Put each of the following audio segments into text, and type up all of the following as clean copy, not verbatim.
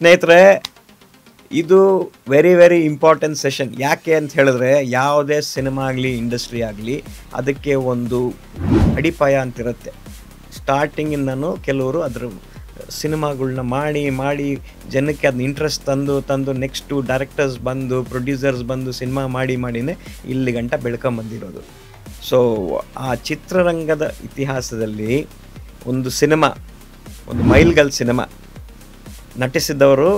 ಸ್ನೇಹಿತರೆ, ಇದು very very important session. ಯಾಕೆ ಅಂತ ಹೇಳಿದ್ರೆ, ಯಾವುದೇ ಸಿನಿಮಾ ಆಗಲಿ ಇಂಡಸ್ಟ್ರಿ ಆಗಲಿ ಅದಕ್ಕೆ ಒಂದು ಅಡಿಪಾಯ ಅಂತಿರುತ್ತೆ. ಸ್ಟಾರ್ಟಿಂಗಿಂದನೂ ಕೆಲವರು ಅದರ ಸಿನಿಮಾಗಳ್ನ ಮಾಡಿ ಜನಕ್ಕೆ ಅದನ್ನ ಇಂಟ್ರೆಸ್ಟ್ ತಂದು ನೆಕ್ಸ್ಟು ಡೈರೆಕ್ಟರ್ಸ್ ಬಂದು ಪ್ರೊಡ್ಯೂಸರ್ಸ್ ಬಂದು ಸಿನಿಮಾ ಮಾಡಿನೇ ಇಲ್ಲಿ ಗಂಟ ಬೆಳ್ಕೊಂಬಂದಿರೋದು. ಸೊ ಆ ಚಿತ್ರರಂಗದ ಇತಿಹಾಸದಲ್ಲಿ ಒಂದು ಸಿನಿಮಾ, ಒಂದು ಮೈಲ್ಗಲ್ ಸಿನಿಮಾ ನಟಿಸಿದವರು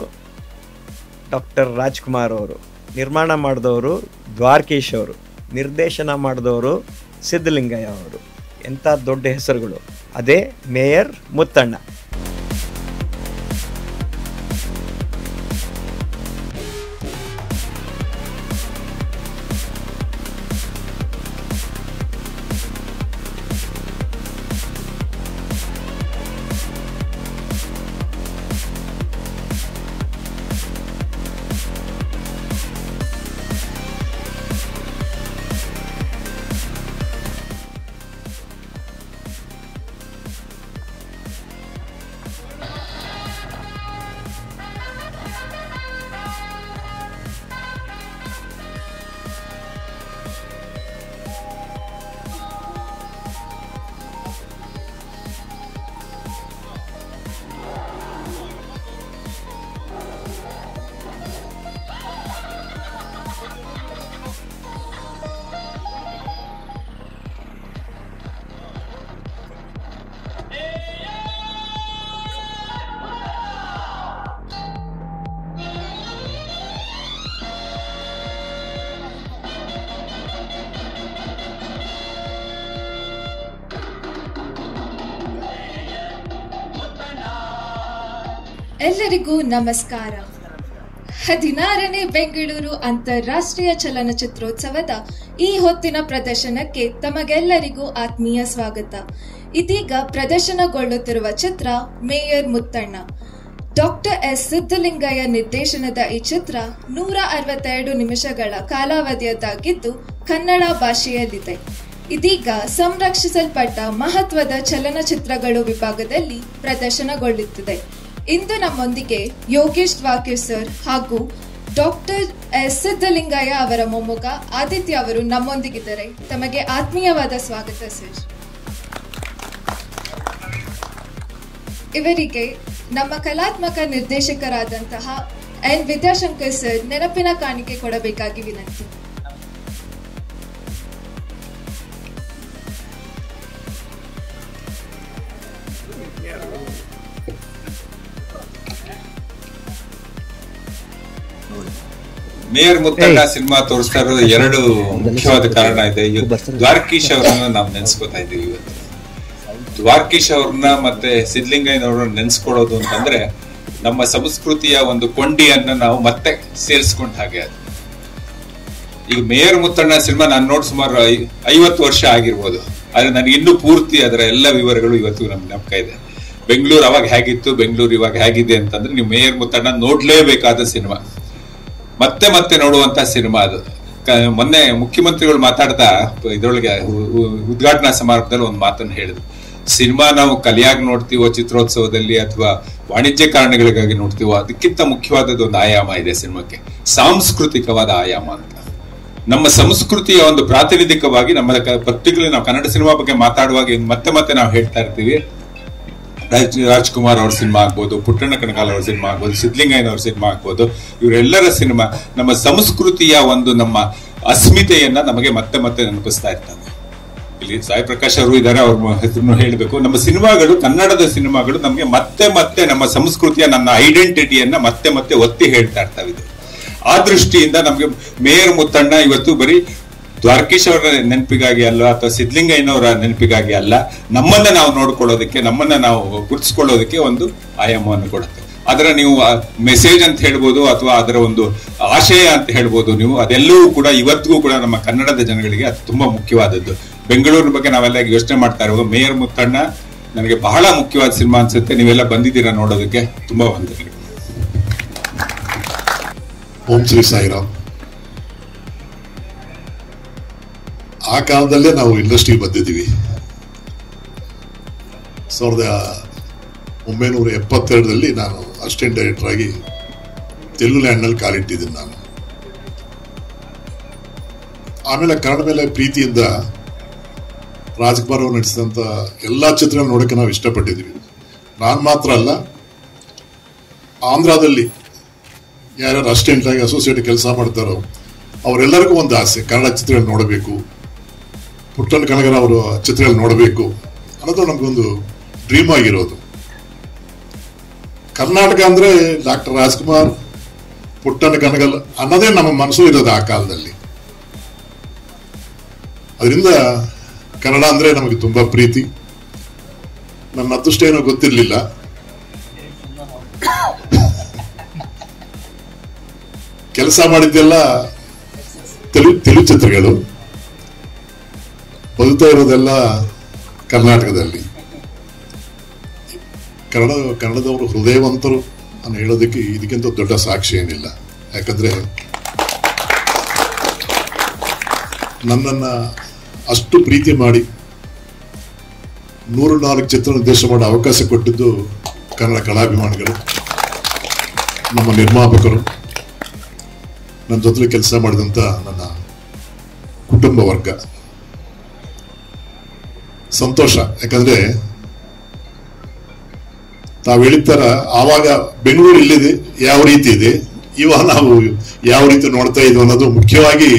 ಡಾಕ್ಟರ್ ರಾಜ್ಕುಮಾರ್ ಅವರು, ನಿರ್ಮಾಣ ಮಾಡಿದವರು ದ್ವಾರಕೀಶ್ ಅವರು, ನಿರ್ದೇಶನ ಮಾಡಿದವರು ಸಿದ್ಧಲಿಂಗಯ್ಯ ಅವರು. ಎಂಥ ದೊಡ್ಡ ಹೆಸರುಗಳು. ಅದೇ ಮೇಯರ್ ಮುತ್ತಣ್ಣ. ಎಲ್ಲರಿಗೂ ನಮಸ್ಕಾರ. 16ನೇ ಬೆಂಗಳೂರು ಅಂತಾರಾಷ್ಟ್ರೀಯ ಚಲನಚಿತ್ರೋತ್ಸವದ ಈ ಹೊತ್ತಿನ ಪ್ರದರ್ಶನಕ್ಕೆ ತಮಗೆಲ್ಲರಿಗೂ ಆತ್ಮೀಯ ಸ್ವಾಗತ. ಇದೀಗ ಪ್ರದರ್ಶನಗೊಳ್ಳುತ್ತಿರುವ ಚಿತ್ರ mayor Muthanna. Doctor S Siddalingaiah ನಿರ್ದೇಶನದ ಈ ಚಿತ್ರ 162 ನಿಮಿಷಗಳ ಕಾಲಾವಧಿಯದ್ದಾಗಿದ್ದು ಕನ್ನಡ ಭಾಷೆಯಲ್ಲಿದೆ. ಇದೀಗ ಸಂರಕ್ಷಿಸಲ್ಪಟ್ಟ ಮಹತ್ವದ ಚಲನಚಿತ್ರಗಳು ವಿಭಾಗದಲ್ಲಿ ಪ್ರದರ್ಶನಗೊಳ್ಳುತ್ತಿದೆ. ಇಂದು ನಮ್ಮೊಂದಿಗೆ ಯೋಗೇಶ್ ದ್ವಾರಕೀಶ್ ಸರ್ ಹಾಗೂ ಡಾಕ್ಟರ್ ಎಸ್ ಸಿದ್ಧಲಿಂಗಯ್ಯ ಅವರ ಮೊಮ್ಮಗ ಆದಿತ್ಯ ಅವರು ನಮ್ಮೊಂದಿಗಿದ್ದಾರೆ. ತಮಗೆ ಆತ್ಮೀಯವಾದ ಸ್ವಾಗತ ಸರ್. ಇವರಿಗೆ ನಮ್ಮ ಕಲಾತ್ಮಕ ನಿರ್ದೇಶಕರಾದಂತಹ ಎನ್ ವಿದ್ಯಾಶಂಕರ್ ಸರ್ ನೆನಪಿನ ಕಾಣಿಕೆ ಕೊಡಬೇಕಾಗಿ ವಿನಂತಿ. ಮೇಯರ್ ಮುತ್ತಣ್ಣ ಸಿನಿಮಾ ತೋರಿಸ್ತಾ ಇರೋದು ಎರಡು ಮುಖ್ಯವಾದ ಕಾರಣ ಇದೆ. ದ್ವಾರಕೀಶ್ ಅವರನ್ನ ನಾವು ನೆನ್ಸ್ಕೊತಾ ಇದ್ದೀವಿ ಇವತ್ತು. ದ್ವಾರಕೀಶ್ ಅವ್ರನ್ನ ಮತ್ತೆ ಸಿದ್ಧಲಿಂಗಯ್ಯನವ್ರನ್ನ ನೆನ್ಸ್ಕೊಳ್ಳೋದು ಅಂತಂದ್ರೆ ನಮ್ಮ ಸಂಸ್ಕೃತಿಯ ಒಂದು ಕೊಂಡಿಯನ್ನ ನಾವು ಮತ್ತೆ ಸೇರಿಸ್ಕೊಂಡ ಹಾಗೆ. ಅದು ಈಗ ಮೇಯರ್ ಮುತ್ತಣ್ಣ ಸಿನಿಮಾ ನಾನು ನೋಡಿ ಸುಮಾರು 50 ವರ್ಷ ಆಗಿರ್ಬೋದು. ಆದ್ರೆ ನನಗೆ ಇನ್ನೂ ಪೂರ್ತಿ ಅದರ ಎಲ್ಲ ವಿವರಗಳು ಇವತ್ತು ನಮ್ಗೆ ಜ್ಞಾಪಕ ಇದೆ. ಬೆಂಗಳೂರು ಅವಾಗ ಹೇಗಿತ್ತು, ಬೆಂಗಳೂರು ಇವಾಗ ಹೇಗಿದೆ ಅಂತಂದ್ರೆ ನೀವು ಮೇಯರ್ ಮುತ್ತಣ್ಣ ನೋಡ್ಲೇಬೇಕಾದ ಸಿನಿಮಾ, ಮತ್ತೆ ಮತ್ತೆ ನೋಡುವಂತ ಸಿನಿಮಾ ಅದು. ಮೊನ್ನೆ ಮುಖ್ಯಮಂತ್ರಿಗಳು ಮಾತಾಡ್ತಾ ಇದ್ರೊಳಗೆ ಉದ್ಘಾಟನಾ ಸಮಾರಂಭದಲ್ಲಿ ಒಂದು ಮಾತನ್ನು ಹೇಳಿದ್ರು. ಸಿನಿಮಾ ನಾವು ಕಲಿಯಾಗಿ ನೋಡ್ತೀವೋ ಚಿತ್ರೋತ್ಸವದಲ್ಲಿ ಅಥವಾ ವಾಣಿಜ್ಯ ಕಾರಣಗಳಿಗಾಗಿ ನೋಡ್ತೀವೋ, ಅದಕ್ಕಿಂತ ಮುಖ್ಯವಾದದ್ದು ಒಂದು ಆಯಾಮ ಇದೆ ಸಿನಿಮಾಕ್ಕೆ, ಸಾಂಸ್ಕೃತಿಕವಾದ ಆಯಾಮ ಅಂತ. ನಮ್ಮ ಸಂಸ್ಕೃತಿಯ ಒಂದು ಪ್ರಾತಿನಿಧಿಕವಾಗಿ ನಮ್ಮ ಪರ್ಟಿಕ್ಯುಲರ್ ನಾವು ಕನ್ನಡ ಸಿನಿಮಾ ಬಗ್ಗೆ ಮಾತಾಡುವಾಗ ಮತ್ತೆ ಮತ್ತೆ ನಾವು ಹೇಳ್ತಾ ಇರ್ತೀವಿ. ರಾಜ್ಕುಮಾರ್ ಅವ್ರ ಸಿನಿಮಾ ಆಗ್ಬೋದು, ಪುಟ್ಟಣ್ಣ ಕಣಗಾಲ್ ಅವ್ರ ಸಿನಿಮಾ ಆಗ್ಬೋದು, ಸಿದ್ಧಲಿಂಗಯ್ಯನವ್ರ ಸಿನಿಮಾ ಆಗ್ಬೋದು, ಇವರೆಲ್ಲರ ಸಿನಿಮಾ ನಮ್ಮ ಸಂಸ್ಕೃತಿಯ ಒಂದು ನಮ್ಮ ಅಸ್ಮಿತೆಯನ್ನ ನಮಗೆ ಮತ್ತೆ ಮತ್ತೆ ನೆನಪಿಸ್ತಾ ಇರ್ತಾರೆ. ಇಲ್ಲಿ ಸಾಯಿ ಪ್ರಕಾಶ್ ಅವರು ಇದ್ದಾರೆ, ಅವ್ರ ಹೆಸರನ್ನು ಹೇಳಬೇಕು. ನಮ್ಮ ಸಿನಿಮಾಗಳು, ಕನ್ನಡದ ಸಿನಿಮಾಗಳು ನಮಗೆ ಮತ್ತೆ ಮತ್ತೆ ನಮ್ಮ ಸಂಸ್ಕೃತಿಯ, ನನ್ನ ಐಡೆಂಟಿಟಿಯನ್ನ ಮತ್ತೆ ಮತ್ತೆ ಒತ್ತಿ ಹೇಳ್ತಾ ಇರ್ತಾವೆ. ಆ ದೃಷ್ಟಿಯಿಂದ ನಮ್ಗೆ ಮೇಯರ್ ಮುತ್ತಣ್ಣ ಇವತ್ತು ಬರೀ ದ್ವಾರಕೀಶ್ ಅವರ ನೆನಪಿಗಾಗಿ ಅಲ್ಲ ಅಥವಾ ಸಿದ್ಧಲಿಂಗಯ್ಯನವರ ನೆನಪಿಗಾಗಿ ಅಲ್ಲ, ನಮ್ಮನ್ನ ನಾವು ನೋಡ್ಕೊಳ್ಳೋದಕ್ಕೆ, ನಮ್ಮನ್ನ ನಾವು ಗುರುತಿಸ್ಕೊಳ್ಳೋದಕ್ಕೆ ಒಂದು ಆಯಾಮವನ್ನು ಕೊಡುತ್ತೆ. ಅದರ ನೀವು ಮೆಸೇಜ್ ಅಂತ ಹೇಳ್ಬೋದು ಅಥವಾ ಅದರ ಒಂದು ಆಶಯ ಅಂತ ಹೇಳ್ಬೋದು ನೀವು, ಅದೆಲ್ಲವೂ ಕೂಡ ಇವತ್ತಿಗೂ ಕೂಡ ನಮ್ಮ ಕನ್ನಡದ ಜನಗಳಿಗೆ ಅದು ತುಂಬಾ ಮುಖ್ಯವಾದದ್ದು. ಬೆಂಗಳೂರಿನ ಬಗ್ಗೆ ನಾವೆಲ್ಲ ಯೋಚನೆ ಮಾಡ್ತಾ ಇರುವಾಗ ಮೇಯರ್ ಮುತ್ತಣ್ಣ ನನಗೆ ಬಹಳ ಮುಖ್ಯವಾದ ಸಿನಿಮಾ ಅನ್ಸುತ್ತೆ. ನೀವೆಲ್ಲ ಬಂದಿದ್ದೀರಾ ನೋಡೋದಕ್ಕೆ, ತುಂಬಾ ವಂದನೆಗಳು. ಓಂ ಶ್ರೀ ಸಾಯಿರಾಮ್. ಆ ಕಾಲದಲ್ಲೇ ನಾವು ಇಂಡಸ್ಟ್ರಿ ಬಂದಿದ್ದೀವಿ. 1972 ನಾನು ಅಸಿಸ್ಟೆಂಟ್ ಡೈರೆಕ್ಟರ್ ಆಗಿ ತೆಲುಗು ಲ್ಯಾಂಡ್ನಲ್ಲಿ ಕಾಲಿಟ್ಟಿದ್ದೀನಿ ನಾನು. ಆಮೇಲೆ ಕನ್ನಡ ಮೇಲೆ ಪ್ರೀತಿಯಿಂದ ರಾಜ್ಕುಮಾರ್ ಅವರು ನಟಿಸಿದಂಥ ಎಲ್ಲ ಚಿತ್ರಗಳನ್ನ ನೋಡೋಕ್ಕೆ ನಾವು ಇಷ್ಟಪಟ್ಟಿದ್ದೀವಿ. ನಾನು ಮಾತ್ರ ಅಲ್ಲ, ಆಂಧ್ರದಲ್ಲಿ ಯಾರ್ಯಾರು ಅಸಿಸ್ಟೆಂಟ್ ಆಗಿ ಅಸೋಸಿಯೇಟ್ ಕೆಲಸ ಮಾಡ್ತಾರೋ ಅವರೆಲ್ಲರಿಗೂ ಒಂದು ಆಸೆ, ಕನ್ನಡ ಚಿತ್ರಗಳು ನೋಡಬೇಕು, ಪುಟ್ಟಣ್ಣ ಕನಗರ ಅವರ ಚಿತ್ರಗಳು ನೋಡಬೇಕು ಅನ್ನೋದು ನಮಗೊಂದು ಡ್ರೀಮ್ ಆಗಿರೋದು. ಕರ್ನಾಟಕ ಅಂದ್ರೆ ಡಾಕ್ಟರ್ ರಾಜ್ಕುಮಾರ್, ಪುಟ್ಟಣ್ಣ ಕನಗಲ್ ಅನ್ನೋದೇ ನಮ್ಮ ಮನಸ್ಸು ಇರೋದು ಆ ಕಾಲದಲ್ಲಿ. ಅದರಿಂದ ಕನ್ನಡ ಅಂದ್ರೆ ನಮಗೆ ತುಂಬಾ ಪ್ರೀತಿ. ನನ್ನ ಅದೃಷ್ಟ ಏನೋ ಗೊತ್ತಿರ್ಲಿಲ್ಲ, ಕೆಲಸ ಮಾಡಿದ್ದೆಲ್ಲ ತೆಲುಗು ಚಿತ್ರಗಳು, ಬದುಕ್ತಾ ಇರೋದೆಲ್ಲ ಕರ್ನಾಟಕದಲ್ಲಿ. ಕನ್ನಡದವರು ಹೃದಯವಂತರು ಅಂತ ಹೇಳೋದಕ್ಕೆ ಇದಕ್ಕಿಂತ ದೊಡ್ಡ ಸಾಕ್ಷಿ ಏನಿಲ್ಲ. ಯಾಕಂದ್ರೆ ನನ್ನನ್ನ ಅಷ್ಟು ಪ್ರೀತಿ ಮಾಡಿ 104 ಚಿತ್ರ ನಿರ್ದೇಶನ ಮಾಡೋ ಅವಕಾಶ ಕೊಟ್ಟಿದ್ದು ಕನ್ನಡ ಕಲಾಭಿಮಾನಿಗಳು, ನಮ್ಮ ನಿರ್ಮಾಪಕರು, ನನ್ನ ಜೊತೆ ಕೆಲಸ ಮಾಡಿದಂಥ ನನ್ನ ಕುಟುಂಬ ವರ್ಗ. ಸಂತೋಷ. ಯಾಕಂದ್ರೆ ತಾವು ಹೇಳಿದಾರ ಆವಾಗ ಬೆಂಗಳೂರು ಇಲ್ಲಿದೆ ಯಾವ ರೀತಿ ಇದೆ, ಇವಾಗ ನಾವು ಯಾವ ರೀತಿ ನೋಡ್ತಾ ಇದ್ವಿ ಅನ್ನೋದು ಮುಖ್ಯವಾಗಿ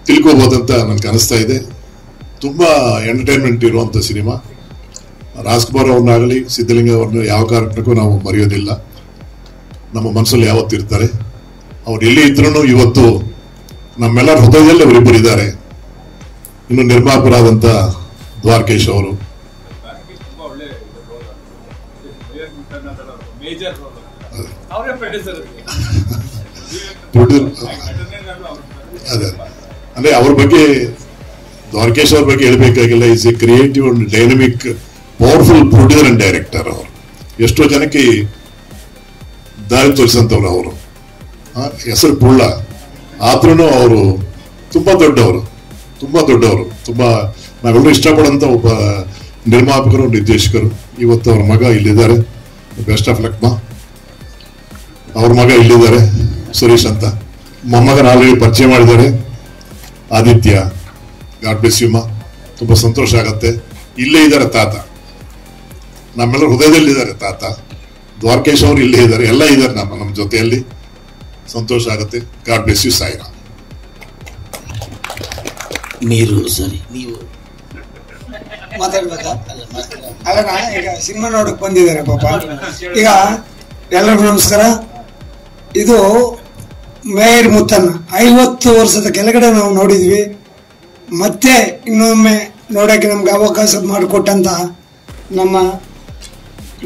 ತಿಳ್ಕೋಬಹುದಂತ ನನ್ಗೆ ಅನಿಸ್ತಾ ಇದೆ. ತುಂಬಾ ಎಂಟರ್ಟೈನ್ಮೆಂಟ್ ಇರುವಂತ ಸಿನಿಮಾ. ರಾಜ್ಕುಮಾರ್ ಅವ್ರನ್ನಾಗಲಿ ಸಿದ್ಧಲಿಂಗ ಅವ್ರನ್ನ ಯಾವ ಕಾರಣಕ್ಕೂ ನಾವು ಮರೆಯೋದಿಲ್ಲ, ನಮ್ಮ ಮನಸ್ಸಲ್ಲಿ ಯಾವತ್ತಿರ್ತಾರೆ. ಅವ್ರು ಎಲ್ಲಿ ಇದ್ರೂ ಇವತ್ತು ನಮ್ಮೆಲ್ಲರ ಹೃದಯದಲ್ಲಿ ಅವರಿಬ್ಬರಿದ್ದಾರೆ. ಇನ್ನು ನಿರ್ಮಾಪಕರಾದಂತ ದ್ವಾರಕೀಶ್ ಅವರು, ಅದೇ ಅಂದ್ರೆ ಅವ್ರ ಬಗ್ಗೆ, ದ್ವಾರಕೀಶ್ ಅವ್ರ ಬಗ್ಗೆ ಹೇಳ್ಬೇಕಾಗಿಲ್ಲ. Is a creative and dynamic powerful producer and director. ಅವರು ಎಷ್ಟೋ ಜನಕ್ಕೆ ದಾರಿ ತೋರಿಸಂತವ್ರು. ಅವರು ಹೆಸರು ಪುಳ್ಳ ಆದ್ರೂ ಅವರು ತುಂಬಾ ದೊಡ್ಡವರು, ತುಂಬಾ ನಾವೆಲ್ಲರೂ ಇಷ್ಟಪಡಂತ ಒಬ್ಬ ನಿರ್ಮಾಪಕರು, ನಿರ್ದೇಶಕರು. ಇವತ್ತು ಅವ್ರ ಮಗ ಇಲ್ಲಿದ್ದಾರೆ, ಬೆಸ್ಟ್ ಆಫ್ ಲಕ್ ಮಾ. ಅವ್ರ ಮಗ ಇಲ್ಲಿದ್ದಾರೆ ಸುರೇಶ್ ಅಂತ. ಮೊಮ್ಮಗನ ಆಲ್ರೆಡಿ ಪರಿಚಯ ಮಾಡಿದ್ದಾರೆ, ಆದಿತ್ಯ. ಗಾಡ್ ಬ್ಲೆಸ್ ಯು ಮಾ. ತುಂಬಾ ಸಂತೋಷ ಆಗತ್ತೆ. ಇಲ್ಲೇ ಇದ್ದಾರೆ ತಾತ, ನಮ್ಮೆಲ್ಲರ ಹೃದಯದಲ್ಲಿದ್ದಾರೆ ತಾತ. ದ್ವಾರಕೇಶ್ ಅವರು ಇಲ್ಲೇ ಇದ್ದಾರೆ, ಎಲ್ಲ ಇದ್ದಾರೆ ನಮ್ಮ ಜೊತೆಯಲ್ಲಿ. ಸಂತೋಷ ಆಗುತ್ತೆ. God bless you Sairam. ನೀರು ಸರಿ, ನೀವು ಮಾತಾಡ್ಬೇಕಾ? ಅಲ್ಲ, ಈಗ ಸಿನಿಮಾ ನೋಡಕ್ ಬಂದಿದ್ದಾರೆ ಪಾಪ. ಈಗ ಎಲ್ಲರಿಗೂ ನಮಸ್ಕಾರ. ಇದು ಮೇಯರ್ ಮುತ್ತನ್ನ 50 ವರ್ಷದ ಕೆಳಗಡೆ ನಾವು ನೋಡಿದ್ವಿ. ಮತ್ತೆ ಇನ್ನೊಮ್ಮೆ ನೋಡಕ್ಕೆ ನಮ್ಗೆ ಅವಕಾಶ ಮಾಡಿಕೊಟ್ಟಂತ ನಮ್ಮ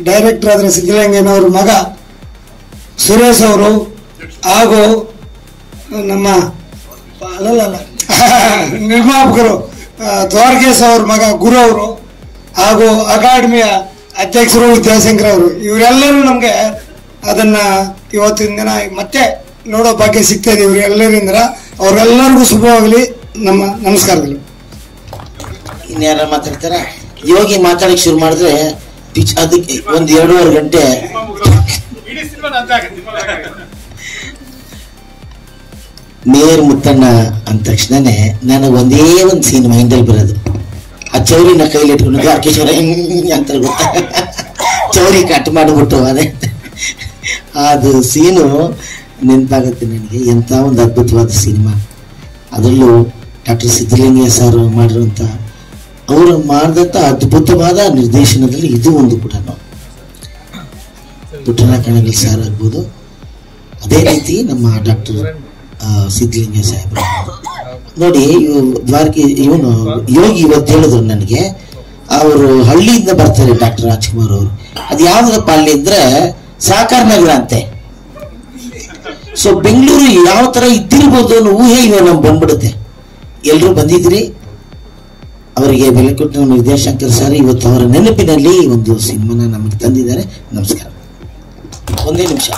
ಡೈರೆಕ್ಟರ್ ಆದ್ರೆ ಸಿದ್ದಲಿಂಗಯ್ಯನವ್ರ ಮಗ ಸುರೇಶ್ ಅವರು, ಹಾಗೂ ನಮ್ಮ ನಿರ್ಮಾಪಕರು ದ್ವಾರಕೇಶ್ ಅವ್ರ ಮಗ ಗುರು ಅವರು, ಹಾಗೂ ಅಕಾಡೆಮಿಯ ಅಧ್ಯಕ್ಷರು ವಿದ್ಯಾಶಂಕರ್ ಅವರು, ಇವರೆಲ್ಲರೂ ನಮ್ಗೆ ಅದನ್ನ ಇವತ್ತಿನ ದಿನ ಮತ್ತೆ ನೋಡೋ ಭಾಗ್ಯ ಸಿಗ್ತಾ ಇದೆ ಇವರೆಲ್ಲರಿಂದ. ಅವ್ರೆಲ್ಲರಿಗೂ ಶುಭವಾಗಲಿ. ನಮ್ಮ ನಮಸ್ಕಾರಗಳು. ಇನ್ಯಾರ ಮಾತಾಡ್ತಾರ? ಯೋಗಿ ಮಾತಾಡಕ್ ಶುರು ಮಾಡಿದ್ರೆ ಅದಕ್ಕೆ 1-2.5 ಗಂಟೆ. ಮೇಯರ್ ಮುತ್ತಣ್ಣ ಅಂದ ತಕ್ಷಣನೇ ನನಗೆ ಒಂದೇ ಒಂದು ಸೀನ್ ಮೈಂಡಲ್ಲಿ ಬರೋದು. ಆ ಚೌರಿನ ಕೈಲಿ ಇಟ್ಕೊಂಡು ದ್ವಾರಕೇಶ್ವರ ಅಂತ ಗೊತ್ತಾ, ಚೌರಿ ಕಟ್ ಮಾಡಿಬಿಟ್ಟು ಅದೇ ಅದು ಸೀನು ನೆನಪಾಗುತ್ತೆ ನನಗೆ. ಎಂಥ ಒಂದು ಅದ್ಭುತವಾದ ಸಿನಿಮಾ. ಅದರಲ್ಲೂ ಡಾಕ್ಟರ್ ಸಿದ್ದಲಿಂಗಯ್ಯ ಸರ್ ಮಾಡಿರುವಂಥ, ಅವರು ಮಾಡಿದಂಥ ಅದ್ಭುತವಾದ ನಿರ್ದೇಶನದಲ್ಲಿ ಇದು ಒಂದು ಕೂಡ. ಪುಟ್ಟಣ್ಣ ಕಣಗಲ್ ಸರ್ ಆಗ್ಬೋದು, ಅದೇ ರೀತಿ ನಮ್ಮ ಡಾಕ್ಟರ್ ಸಿದ್ದಲಿಂಗಯ್ಯ ಸಾಹೇಬ್ ನೋಡಿ. ಇವನು ಯೋಗಿ ಇವತ್ತು ಹೇಳಿದ್ರು ನನಗೆ, ಅವರು ಹಳ್ಳಿಯಿಂದ ಬರ್ತಾರೆ ಡಾಕ್ಟರ್ ರಾಜ್ಕುಮಾರ್ ಅವರು. ಅದು ಯಾವ್ದಪ್ಪ ಅಲ್ಲಿ ಅಂದ್ರೆ ಸಹಕಾರ ನಗರ ಅಂತೆ. ಸೊ ಬೆಂಗಳೂರು ಯಾವ ತರ ಇದ್ದಿರ್ಬೋದು ಅನ್ನೋ ಊಹೆ ಇವಾಗ ನಮ್ಗೆ ಬಂದ್ಬಿಡುತ್ತೆ. ಎಲ್ಲರೂ ಬಂದಿದ್ರಿ, ಅವರಿಗೆ ಬೆಲೆ ಕೊಟ್ಟು ನಮ್ಮ ವಿದ್ಯಾಶಂಕರ್ ಸರ್ ಇವತ್ತು ಅವರ ನೆನಪಿನಲ್ಲಿ ಒಂದು ಸಿನಿಮಾನ ನಮಗೆ ತಂದಿದ್ದಾರೆ. ನಮಸ್ಕಾರ. ಒಂದೇ ನಿಮಿಷ.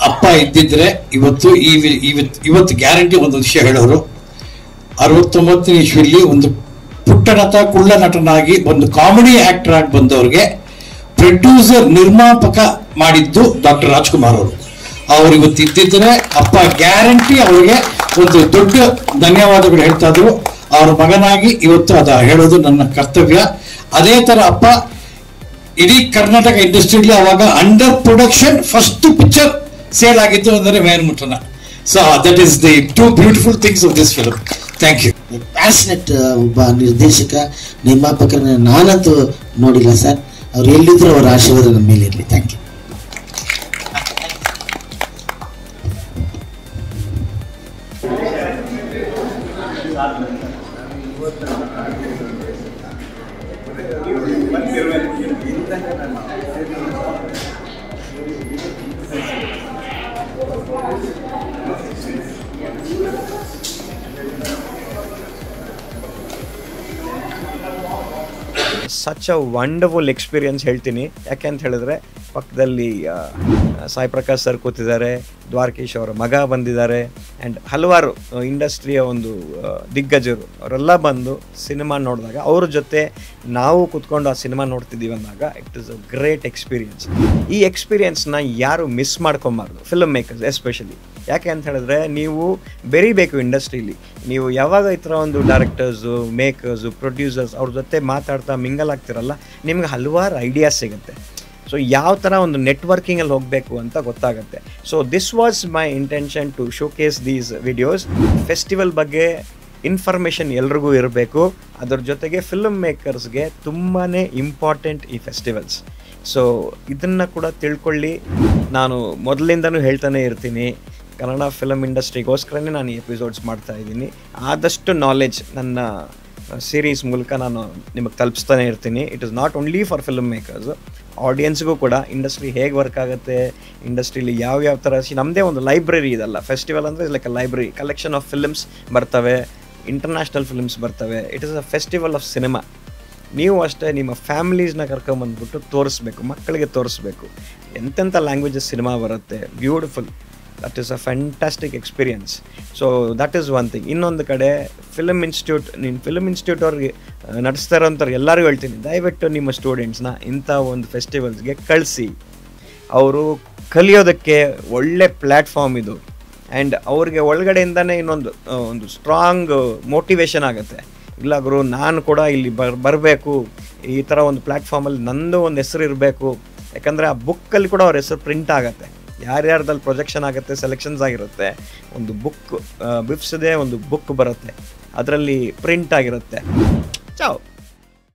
ಅಪ್ಪ ಇದ್ದಿದ್ರೆ ಇವತ್ತು ಗ್ಯಾರಂಟಿ ಒಂದು ವಿಷಯ ಹೇಳೋರು. 69ನೇ ಇಸ್ವಿಯಲ್ಲಿ ಒಂದು ಪುಟ್ಟನಟ ಕುಳ್ಳ ನಟನಾಗಿ ಒಂದು ಕಾಮಿಡಿ ಆಕ್ಟರ್ ಆಗಿ ಬಂದವ್ರಿಗೆ ಪ್ರೊಡ್ಯೂಸರ್ ನಿರ್ಮಾಪಕ ಮಾಡಿದ್ದು ಡಾಕ್ಟರ್ ರಾಜ್ಕುಮಾರ್ ಅವರು. ಅವ್ರು ಇವತ್ತು ಇದ್ದಿದ್ರೆ ಅಪ್ಪ ಗ್ಯಾರಂಟಿ ಅವರಿಗೆ ಒಂದು ದೊಡ್ಡ ಧನ್ಯವಾದಗಳು ಹೇಳ್ತಾ ಇದ್ರು. ಅವ್ರ ಮಗನಾಗಿ ಇವತ್ತು ಅದ ಹೇಳೋದು ನನ್ನ ಕರ್ತವ್ಯ. ಅದೇ ತರ ಅಪ್ಪ ಇಡೀ ಕರ್ನಾಟಕ ಇಂಡಸ್ಟ್ರಿಯಲ್ಲಿ ಅವಾಗ under production first picture sale ಆಗಿದ್ದು ಅಂದರೆ ಮೇರ್ಮುಟ್ಟನ. So that is the two beautiful things of this film. Thank you. Passionate ಒಬ್ಬ ನಿರ್ದೇಶಕ ನಿರ್ಮಾಪಕರನ್ನ ನಾನಂತೂ ನೋಡಿಲ್ಲ ಸರ್. ಅವ್ರು ಎಲ್ಲಿದ್ರು ಅವರ ಆಶೀರ್ವಾದ ನಮ್ಮ ಮೇಲೆ ಇರಲಿ. Thank you. Such a wonderful experience ಹೇಳ್ತೀನಿ. ಯಾಕೆ ಅಂತ ಹೇಳಿದ್ರೆ ಪಕ್ಕದಲ್ಲಿ ಸಾಯಿ ಪ್ರಕಾಶ್ ಸರ್ ಕೂತಿದ್ದಾರೆ, ದ್ವಾರಕೀಶ್ ಅವರ ಮಗ ಬಂದಿದ್ದಾರೆ, ಆ್ಯಂಡ್ ಹಲವಾರು ಇಂಡಸ್ಟ್ರಿಯ ಒಂದು ದಿಗ್ಗಜರು ಅವರೆಲ್ಲ ಬಂದು ಸಿನಿಮಾ ನೋಡಿದಾಗ ಅವ್ರ ಜೊತೆ ನಾವು ಕೂತ್ಕೊಂಡು ಆ ಸಿನಿಮಾ ನೋಡ್ತಿದ್ದೀವಿ ಅಂದಾಗ it is a great experience. ಈ ಎಕ್ಸ್ಪೀರಿಯನ್ಸ್ನ ಯಾರು ಮಿಸ್ ಮಾಡ್ಕೊಬಾರ್ದು, ಫಿಲ್ಮ್ ಮೇಕರ್ಸ್ ಎಸ್ಪೆಷಲಿ. ಯಾಕೆ ಅಂತ ಹೇಳಿದ್ರೆ ನೀವು ಬೆರಿಬೇಕು ಇಂಡಸ್ಟ್ರೀಲಿ. ನೀವು ಯಾವಾಗ ಈ ಥರ ಒಂದು ಡೈರೆಕ್ಟರ್ಸು, ಮೇಕರ್ಸು, ಪ್ರೊಡ್ಯೂಸರ್ಸ್ ಅವ್ರ ಜೊತೆ ಮಾತಾಡ್ತಾ ಮಿಂಗಲ್ ಆಗ್ತಿರಲ್ಲ, ನಿಮ್ಗೆ ಹಲವಾರು ಐಡಿಯಾಸ್ ಸಿಗುತ್ತೆ. ಸೊ ಯಾವ ಥರ ಒಂದು ನೆಟ್ವರ್ಕಿಂಗಲ್ಲಿ ಹೋಗಬೇಕು ಅಂತ ಗೊತ್ತಾಗುತ್ತೆ. So this was my intention to showcase these videos. Festival ಬಗ್ಗೆ ಇನ್ಫಾರ್ಮೇಷನ್ ಎಲ್ರಿಗೂ ಇರಬೇಕು. ಅದರ ಜೊತೆಗೆ ಫಿಲ್ಮ್ ಮೇಕರ್ಸ್ಗೆ ತುಂಬಾ ಇಂಪಾರ್ಟೆಂಟ್ ಈ ಫೆಸ್ಟಿವಲ್ಸ್. ಸೊ ಇದನ್ನು ಕೂಡ ತಿಳ್ಕೊಳ್ಳಿ. ನಾನು ಮೊದಲಿಂದನೂ ಹೇಳ್ತಾನೆ ಇರ್ತೀನಿ, ಕನ್ನಡ ಫಿಲಮ್ ಇಂಡಸ್ಟ್ರಿಗೋಸ್ಕರನೇ ನಾನು ಈ ಎಪಿಸೋಡ್ಸ್ ಮಾಡ್ತಾ ಇದ್ದೀನಿ. ಆದಷ್ಟು ನಾಲೆಡ್ಜ್ ನನ್ನ ಸೀರೀಸ್ ಮೂಲಕ ನಾನು ನಿಮಗೆ ತಲುಪಿಸ್ತಾನೆ ಇರ್ತೀನಿ. It is not only for film makers, ಆಡಿಯನ್ಸ್ಗೂ ಕೂಡ ಇಂಡಸ್ಟ್ರಿ ಹೇಗೆ ವರ್ಕ್ ಆಗುತ್ತೆ, ಇಂಡಸ್ಟ್ರೀಲಿ ಯಾವ್ಯಾವ ಥರ ನಮ್ಮದೇ ಒಂದು ಲೈಬ್ರರಿ ಇದಲ್ಲ. ಫೆಸ್ಟಿವಲ್ ಅಂದರೆ like a library, collection of films ಬರ್ತವೆ, ಇಂಟರ್ನ್ಯಾಷನಲ್ ಫಿಲ್ಮ್ಸ್ ಬರ್ತವೆ. It is a festival of cinema. ನೀವು ಅಷ್ಟೇ ನಿಮ್ಮ ಫ್ಯಾಮಿಲೀಸ್ನ ಕರ್ಕೊಂಬಂದ್ಬಿಟ್ಟು ತೋರಿಸ್ಬೇಕು, ಮಕ್ಕಳಿಗೆ ತೋರಿಸ್ಬೇಕು ಎಂತೆಂಥ ಲ್ಯಾಂಗ್ವೇಜಸ್ ಸಿನಿಮಾ ಬರುತ್ತೆ. Beautiful, that is a fantastic experience. So that is one thing. ಇನ್ನೊಂದು ಕಡೆ ಫಿಲಮ್ ಇನ್ಸ್ಟಿಟ್ಯೂಟ್ ಅವ್ರಿಗೆ ನಡೆಸ್ತಾ ಇರೋಂಥವ್ರು ಎಲ್ಲರಿಗೂ ಹೇಳ್ತೀನಿ, ದಯವಿಟ್ಟು ನಿಮ್ಮ ಸ್ಟೂಡೆಂಟ್ಸ್ನ ಇಂಥ ಒಂದು ಫೆಸ್ಟಿವಲ್ಸ್ಗೆ ಕಳಿಸಿ. ಅವರು ಕಲಿಯೋದಕ್ಕೆ ಒಳ್ಳೆ ಪ್ಲ್ಯಾಟ್ಫಾರ್ಮ್ ಇದು. ಆ್ಯಂಡ್ ಅವ್ರಿಗೆ ಒಳಗಡೆಯಿಂದನೇ ಒಂದು ಸ್ಟ್ರಾಂಗ್ ಮೋಟಿವೇಶನ್ ಆಗುತ್ತೆ. ಇಲ್ಲ ಗುರು, ನಾನು ಕೂಡ ಇಲ್ಲಿ ಬರಬೇಕು, ಈ ಥರ ಒಂದು ಪ್ಲ್ಯಾಟ್ಫಾರ್ಮಲ್ಲಿ ನಂದು ಒಂದು ಹೆಸರು ಇರಬೇಕು. ಯಾಕಂದರೆ ಆ ಬುಕ್ಕಲ್ಲಿ ಕೂಡ ಅವ್ರ ಹೆಸರು ಪ್ರಿಂಟ್ ಆಗುತ್ತೆ, ಯಾರ್ಯಾರ್ದಲ್ಲಿ ಪ್ರೊಜೆಕ್ಷನ್ ಆಗುತ್ತೆ, ಸೆಲೆಕ್ಷನ್ಸ್ ಆಗಿರುತ್ತೆ. ಒಂದು ಬುಕ್ ಬಿಫ್ಸ್ದೇ ಒಂದು ಬುಕ್ ಬರುತ್ತೆ, ಅದರಲ್ಲಿ ಪ್ರಿಂಟ್ ಆಗಿರುತ್ತೆ. ಚಾವ್.